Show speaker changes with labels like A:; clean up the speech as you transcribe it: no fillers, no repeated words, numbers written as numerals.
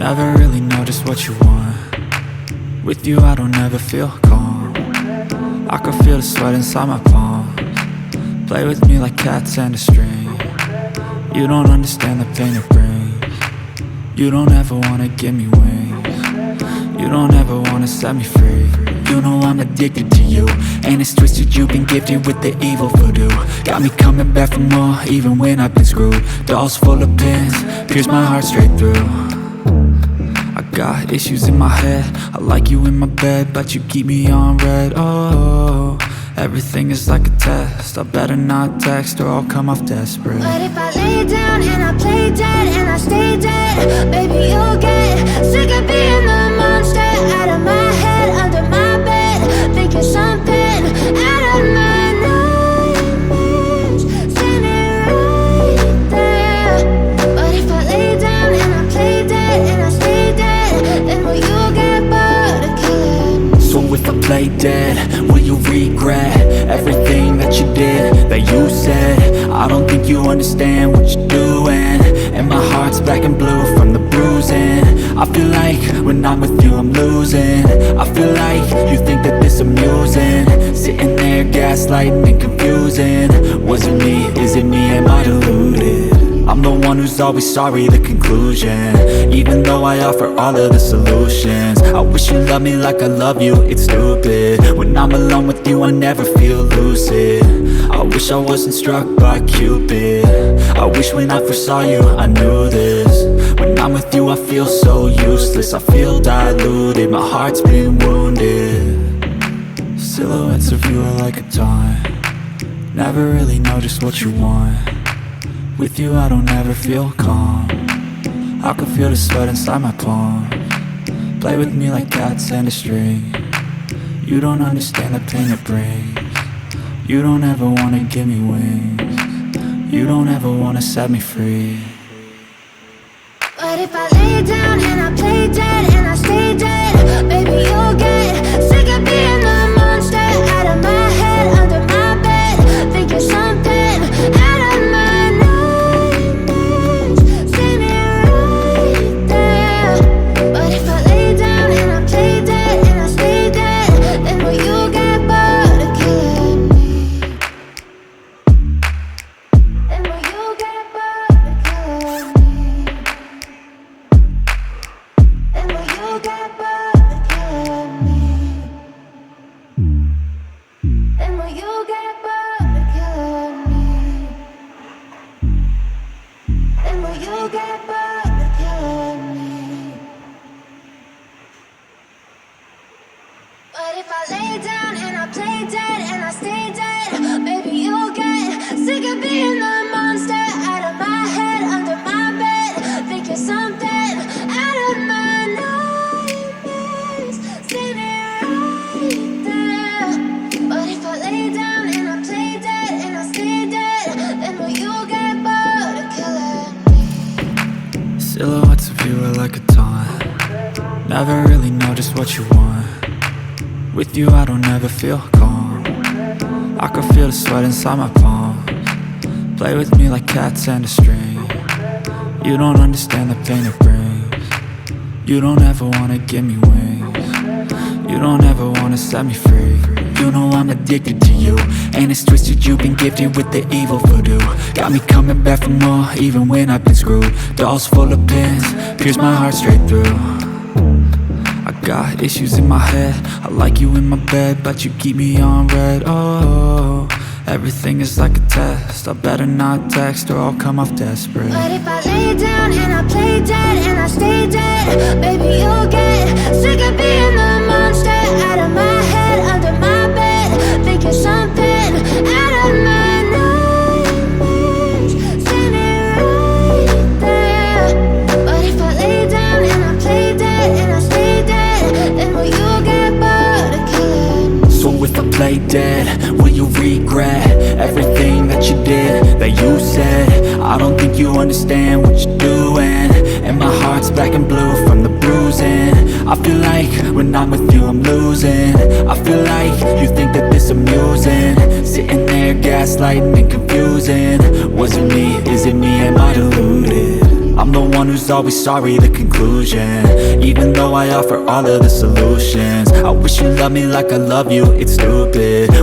A: Never really know just what you want. With you I don't ever feel calm. I can feel the sweat inside my palms. Play with me like cats and a string. You don't understand the pain it brings. You don't ever wanna give me wings. You don't ever wanna set me free. You know I'm addicted to you, and it's twisted, you've been gifted with the evil voodoo. Got me coming back for more, even when I've been screwed. Dolls full of pins, pierce my heart straight through. I got issues in my head, I like you in my bed, but you keep me on red. Oh, everything is like a test, I better not text or I'll come off desperate.
B: But if I lay down and I play dead and I stay dead, baby you'll get sick of being the monster out of my head, under my bed, thinking something out of my nightmares, standing right there. But if I lay down and I play dead and I stay dead, then will you get bored of killing?
A: So if I play dead, will you regret everything that you did, that you said? I don't think you understand what you're doing, and my heart's black and blue from the bruising. I feel like when I'm with you I'm losing. I feel like you think that this amusing, sitting there gaslighting and confusing. Was it me? Is it me? Am I deluded? I'm the one who's always sorry, the conclusion, even though I offer all of the solutions. I wish you loved me like I love you, it's stupid. When I'm alone with you I never feel lucid. I wish I wasn't struck by Cupid. I wish when I first saw you I knew this. When I'm with you I feel so useless, I feel diluted, my heart's been wounded. Silhouettes of you are like a taunt. Never really know just what you want. With you I don't ever feel calm. I can feel the sweat inside my palms. Play with me like cats and a string. You don't understand the pain it brings. You don't ever wanna give me wings. You don't ever wanna set me free.
B: But if I lay down and I play dead and I stay dead, baby you'll get sick of being the monster out of my head, under my bed, thinking something out of my nightmares, standing right there. But if I lay down and I play dead and I stay dead, then will you get bored of killing me? Then will you get bored of killing me? Then will you get bored of killing me? Then will you get bored of killing me? Then will you get bored of killing me? But if I lay down and I play dead and I stay dead, baby you'll get sick of being the monster out of my head, under my bed, thinking something out of my nightmares, standing right there. But if I lay down and I play dead and I stay dead, then will you get bored of killing me?
A: Silhouettes of you are like a taunt. Never really know just what you want. With you I don't ever feel calm. I can feel the sweat inside my palms. Play with me like cats and a string. You don't understand the pain it brings. You don't ever wanna give me wings. You don't ever wanna set me free. You know I'm addicted to you, and it's twisted, you've been gifted with the evil voodoo. Got me coming back for more, even when I've been screwed. Dolls full of pins, pierce my heart straight through. I got issues in my head, I like you in my bed, but you keep me on red. Oh, everything is like a test, I better not text or I'll come off desperate.
B: But if I lay down and I play dead and I stay dead, baby you'll get sick of being the monster out of my head, under my bed, thinking something out of my nightmares, standing right there. But if I lay down and I play dead and I stay dead, then will you get bored of killing me?
A: So if I play dead, will you regret everything that you did, that you said? I don't think you understand what you're doing, and my heart's black and blue from the bruising. I feel like when I'm with you I'm losing. I feel like you think that this amusing, sitting there gaslighting and confusing. Was it me? Is it me? Am I deluded? I'm the one who is always sorry, the conclusion. Even though I offer all of the solutions, I wish you loved me like I love you, it's stupid.